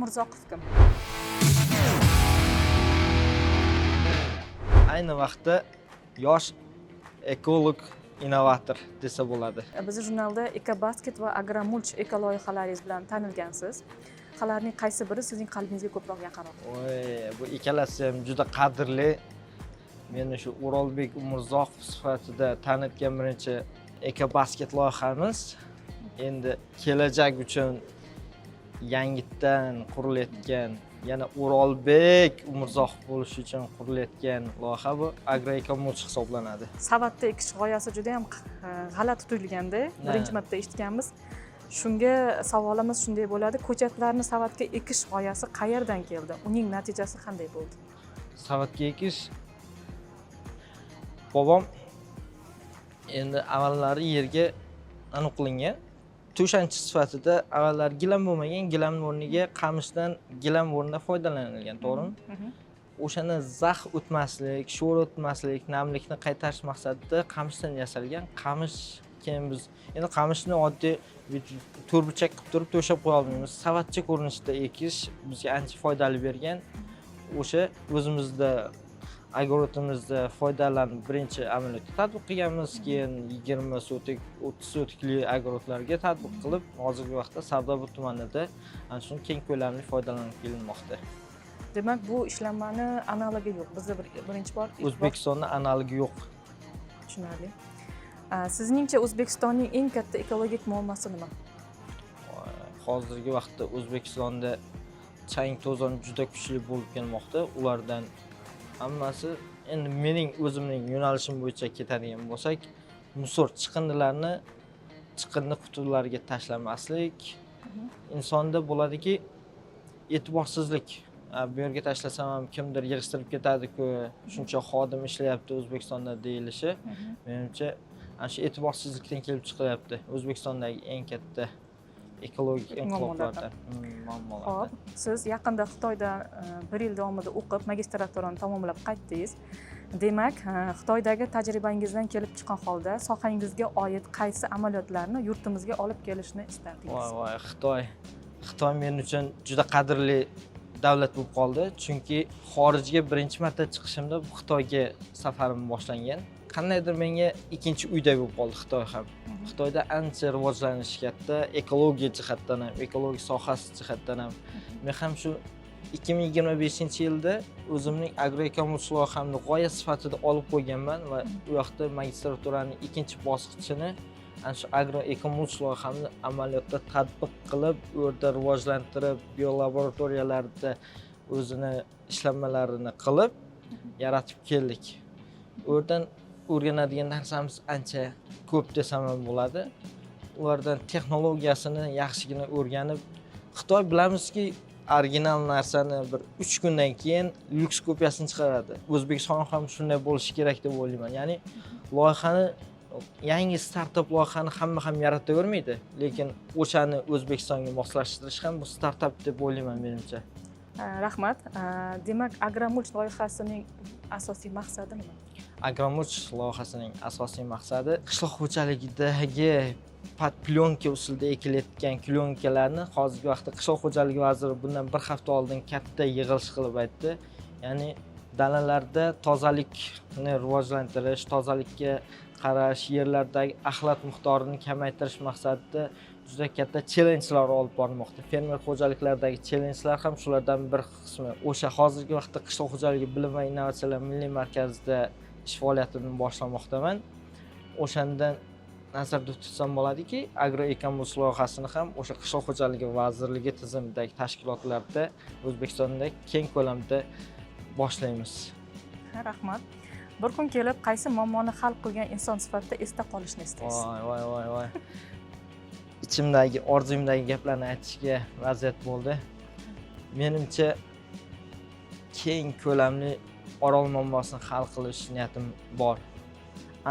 Umurzoqov kim? Ayni vaqtda yosh ekolog innovator desa bo'ladi. Biz jurnalda EcoBasket va AgroMulch ekoloyihalaringiz bilan tanilgansiz. Qalarning qaysi biri sizning qalbingizga ko'proq yaqinroq? Bu ikkalasi ham juda qadrli. Meni shu O'rolbek Umurzoqov sifatida tanitgan birinchi EcoBasket loyihamiz. Endi kelajak uchun yangitdan qurilayotgan, yana O'rolbek Umurzoqov bo'lish uchun qurilayotgan loyiha bu AgroEcoMulch hisoblanadi. Savatda ekish g'oyasi juda ham g'alati tuyulganda, birinchi marta eshitganmiz. Shunga savolimiz shunday bo'ladi: ko'chatlarni savatga ekish g'oyasi qayerdan keldi? Uning natijasi qanday bo'ldi? Savatga ekish bobom endi avvallari yerga aniq qilingan. To'shanchi sifatida avvallari gilam bo'lmagan, gilamning o'rniga qamishdan gilam o'rnida foydalanilgan, to'g'rimi? O'shani zax o'tmaslik, sho'r o'tmaslik, namlikni qaytarish maqsadida qamishdan yasalgan. Qamish keyin biz endi qamishni oddiy to'rtburchak qilib turib to'shab qo'ya olmaymiz. Savatcha ko'rinishda ekish bizga ancha foydali bergan. O'sha o'zimizda agrotimizda foydalanib birinchi amaliyotda tatbiq qilganmiz, keyin 20 sotik, 30 sotikli agrotlarga tatbiq qilib, hozirgi vaqtda Savdobod tumanida ana shuni keng ko'lamli foydalanib kelinmoqda. Demak, bu ishlanmani analogi yo'q. Bizda birinchi bor O'zbekistonda analogi yo'q. Tushunarli. Sizningcha O'zbekistonning eng katta ekologik muammosi nima? Hozirgi vaqtda O'zbekistonda chang to'zon juda kuchli bo'lib kelmoqda. Ulardan hammasi endi mening o'zimning yo'nalishim bo'yicha ketadigan bo'lsak, musor chiqindilarni chiqindi qutilariga tashlamaslik. Insonda bo'ladiki, e'tiborsizlik. Bu yerga tashlasam ham kimdir yig'ishtirib ketadi-ku, shuncha xodim ishlayapti O'zbekistonda deyilishi. Menimcha, ana shu e'tiborsizlikdan kelib chiqyapti O'zbekistondagi eng katta ekologik inqiloblardan, muammolardan. Xo'p, siz yaqinda Xitoyda 1 yil davomida o'qib, magistraturani tamomlab qaytdingiz. Demak, Xitoydagi tajribangizdan kelib chiqqan holda sohangizga oid qaysi amaliyotlarni yurtimizga olib kelishni istardingiz? Voy, Xitoy men uchun juda qadrli davlat bo'lib qoldi, chunki xorijga birinchi marta chiqishimda Xitoyga safarim boshlangan. Qandaydir menga ikkinchi uyday bo'lib qoldi Xitoy ham. Xitoyda ancha rivojlanish katta, ekologiya jihatdan ham, ekologiya sohasi jihatdan ham. Men ham shu 2025-yilda o'zimning AgroEcoMulch loyihamni g'oya sifatida olib qo'yganman va u yoqda magistraturaning ikkinchi bosqichini ana shu AgroEcoMulch loyihamni amaliyotda tatbiq qilib, u yerda rivojlantirib, biolaboratoriyalarda o'zini ishlanmalarini qilib, yaratib keldik. U yerdan o'rganadigan narsamiz ancha ko'p desam ham bo'ladi. Ulardan texnologiyasini yaxshigina o'rganib, Xitoy bilamizki, original narsani bir 3 kundan keyin lyuks kopiyasini chiqaradi. O'zbekiston ham shunday bo'lishi kerak deb o'ylayman. Ya'ni loyihani, yangi startap loyihani hamma ham yaratavermaydi, lekin o'shani O'zbekistonga moslashtirish ham bu startap deb o'ylayman menimcha. Rahmat. Demak, AgroMulch loyihasining asosiy maqsadi nima? AgroMulch loyihasining asosiy maqsadi qishloq xo'jaligidagi plyonka usulida ekilayotgan klyonkalarni hozirgi vaqtda Qishloq xo'jaligi vaziri bundan bir hafta oldin katta yig'ilish qilib aytdi. Ya'ni dalalarda tozalikni rivojlantirish, tozalikka qarash, yerlardagi axlat miqdorini kamaytirish maqsadida juda katta challengelar olib bormoqda. Fermer xo'jaliklaridagi challengelar ham shulardan bir qismi. O'sha hozirgi vaqtda Qishloq xo'jaligi bilim va innovatsiyalar milliy markazida ish faoliyatini boshlamoqdaman. O'shandan nazarda tutsam bo'ladiki, AgroEcoMulch loyihasini ham o'sha Qishloq xo'jaligi vazirligi tizimidagi tashkilotlarda O'zbekistonda keng ko'lamda boshlaymiz. Rahmat. Bir kun kelib qaysi muammoni hal qilgan inson sifatida esda qolishni istaysiz? Voy. Ichimdagi, orzumdagi gaplarni aytishga vaziyat bo'ldi. Menimcha keng ko'lamli Orol muammosini hal qilish niyatim bor.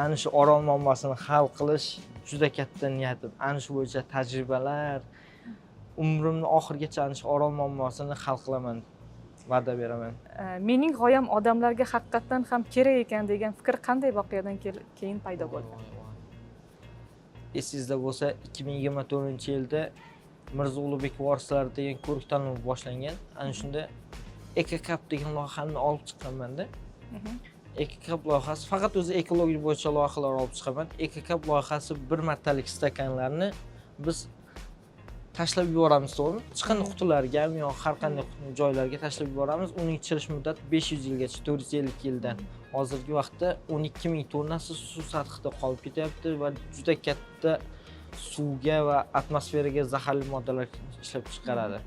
Ana shu Orol muammosini hal qilish juda katta niyatim. Ana shu bo'yicha tajribalar, umrimning oxirigacha ana shu Orol muammosini hal qilaman, va'da beraman. Mening g'oyam odamlarga haqiqatan ham kerak ekan degan fikr qanday voqeadan keyin paydo bo'lgan? Esingizda bo'lsa, 2024-yilda Mirzo Ulug'bek varislar degan ko'rik tanlovi boshlangan. Ana shunda EcoCup degan loyihani olib chiqqanman-da. EcoCup loyihasi faqat o'zi ekologiya bo'yicha loyihalar olib chiqaman. EcoCup loyihasi bir martalik stakanlarni biz tashlab yuboramiz, to'g'rimi? Chiqindi qutilarga ham yoki har qanday joylarga tashlab yuboramiz. Uning chirish muddati 500 yilgacha, 450 yildan. Hozirgi vaqtda 12 ming tonnasi suv sathida qolib ketyapti va juda katta suvga va atmosferaga zaharli moddalar ishlab chiqaradi.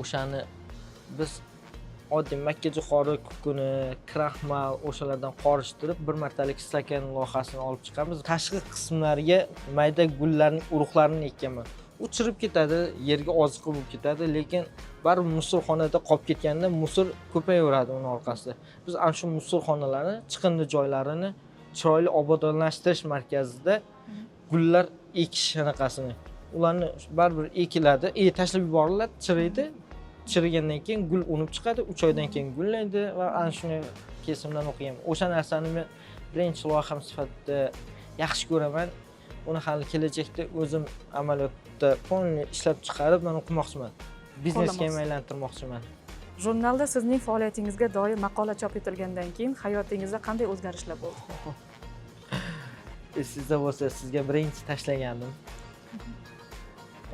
O'shani biz oddiy makka jo'xori kukuni, kraxmal o'shalardan qorishtirib bir martalik stakan loyihasini olib chiqamiz. Tashqi qismlariga mayda gullarning urug'larini ekkanman. U chirib ketadi, yerga oziqa bo'lib ketadi, lekin baribir musorxonada qolib ketganda musor ko'payaveradi uning orqasida. Biz ana shu musorxonalarni, chiqindi joylarini chiroyli obodonlashtirish markazida gullar ekish anaqasini. Ularni baribir ekiladi, tashlab yuboriladi, chiriydi. Chirigandan keyin gul unib chiqadi, 3 oydan keyin gullaydi va ana shuni kesimdan o'qiyman. O'sha narsani men birinchi loyiham sifatida yaxshi ko'raman. Uni hali kelajakda o'zim amaliyotda polni ishlab chiqarib, men o'qimoqchiman. Biznesga ham aylantirmoqchiman. Jurnalda sizning faoliyatingizga doir maqola chop etilgandan keyin hayotingizda qanday o'zgarishlar bo'ldi? Sizda bo'lsa, sizga birinchi tashlagandim.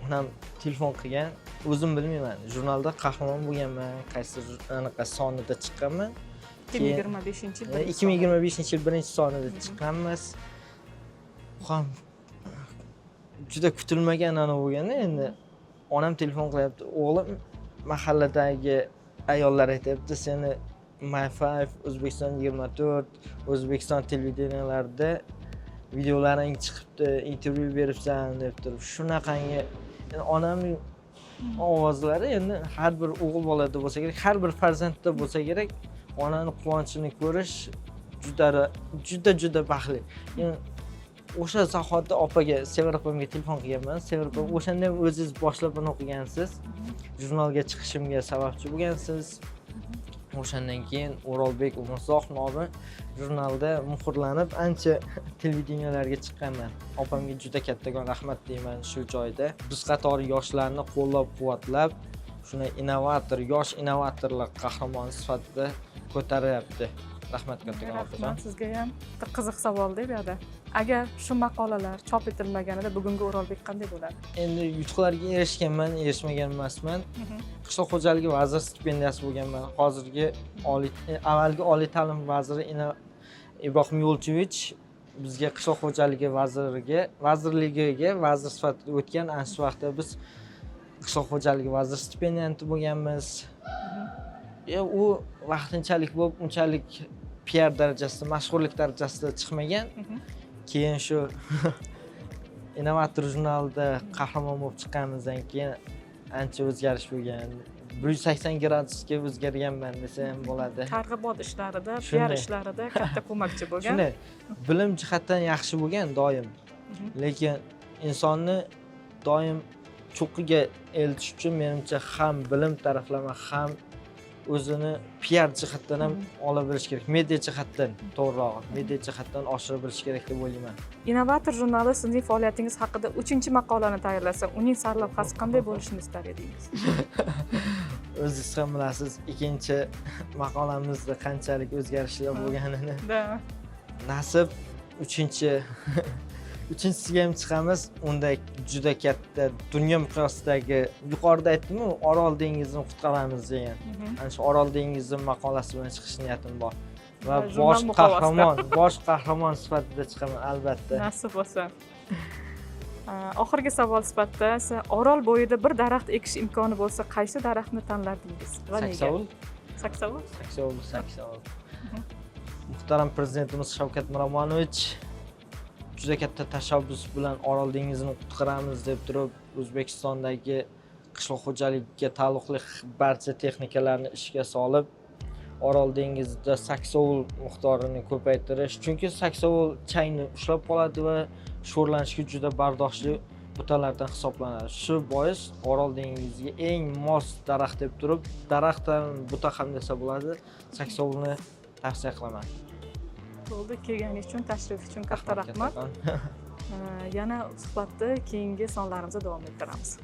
Onam telefon qilgan. O'zim bilmayman. Jurnalda qahramon bo'lganman, qaysi anaqa sonida chiqqanman. 2025-yil. 2025-yil birinchi sonida chiqqanmiz. Ham juda kutilmagan ana bo'lganda, endi onam telefon qilyapti. O'g'lim mahalladagi ayollar aytayapti, seni My5, O'zbekiston 24, O'zbekiston televideniyalarida videolaring chiqibdi, intervyu beribsan deb turib. Shunaqangi onamning ovozlari endi har bir o'g'il bolada bo'lsa kerak, har bir farzandda bo'lsa kerak, onani quvonchini ko'rish juda baxtli. O'sha zahotda opaga, Sevara opamga telefon qilganman. Sevara opam, o'shanda ham o'zingiz boshlab buni o'qigansiz. Jurnalga chiqishimga sababchi bo'lgansiz. O'shandan keyin O'rolbek Umurzoq nomi jurnalda muhrlanib, ancha televideniyalarga chiqqanman. Opamga juda kattakon rahmat deyman shu joyda. Biz qatori yoshlarni qo'llab-quvvatlab, shuni yosh innovatorlar qahramoni sifatida ko'taryapti. Rahmat kattakon opajon. Sizga ham bitta qiziq savolda bu yerda. Agar shu maqolalar chop etilmaganida bugungi O'rolbek qanday bo'lardi? Endi yutuqlarga erishganman, erishmagan emasman. Qishloq xo'jaligi vaziri stipendiyasi bo'lganman. Hozirgi avvalgi oliy ta'lim vaziri Ibrohim Yo'lchevich bizga qishloq xo'jaligi vazirligiga vazir sifatida o'tgan. Ana shu vaqtda biz qishloq xo'jaligi vaziri stipendiyasi bo'lganmiz. U vaqtinchalik bo'lib, unchalik PR darajasida, mashhurlik darajasida chiqmagan. Keyin shu innovator jurnalida qahramon bo'lib chiqqanimizdan keyin ancha o'zgarish bo'lgan. 180 gradusga o'zgarganman desa ham bo'ladi. Targ'ibot ishlarida, PR ishlarida katta ko'makchi bo'lgan. Shunday, bilim jihatdan yaxshi bo'lgan doim. Lekin insonni doim cho'qqiga eltish uchun menimcha ham bilim taraflama, ham o'zini PR jihatdan ham ola bilish kerak. Media jihatdan, to'g'rirog'i, media jihatdan oshirib bilish kerak deb o'ylayman. Innovator jurnali sizning faoliyatingiz haqida 3-maqolani tayyorlasa, uning sarlavhasi qanday bo'lishini istar edingiz? O'zingiz ham bilasiz, ikkinchi maqolamizda qanchalik o'zgarishlar bo'lganini. Nasib uchinchisiga ham chiqamiz. Unda juda katta dunyo miqyosidagi, yuqorida aytdim-ku, Orol dengizini qutqaramiz degan. Ana shu Orol dengizi maqolasi bilan chiqish niyatim bor. Va bosh qahramon sifatida chiqaman albatta. Nasib bo'lsa. Oxirgi savol sifatida, Orol bo'yida bir daraxt ekish imkoni bo'lsa, qaysi daraxtni tanlardingiz va nega? Saksovul. Muhtaram prezidentimiz Shavkat Miromonovich juda katta tashabbus bilan Orol dengizini qutqaramiz deb turib, O'zbekistondagi qishloq xo'jaligiga taalluqli barcha texnikalarni ishga solib, Orol dengizida saksovul miqdorini ko'paytirish, chunki saksovul changni ushlab qoladi va sho'rlanishga juda bardoshli butalardan hisoblanadi. Shu bois Orol dengiziga eng mos daraxt deb turib, daraxtdan buta ham desa bo'ladi, saksovulni tavsiya qilaman. Bo'ldi, kelganingiz uchun, tashrif uchun katta rahmat. Yana suhbatni keyingi sonlarimizda davom ettiramiz.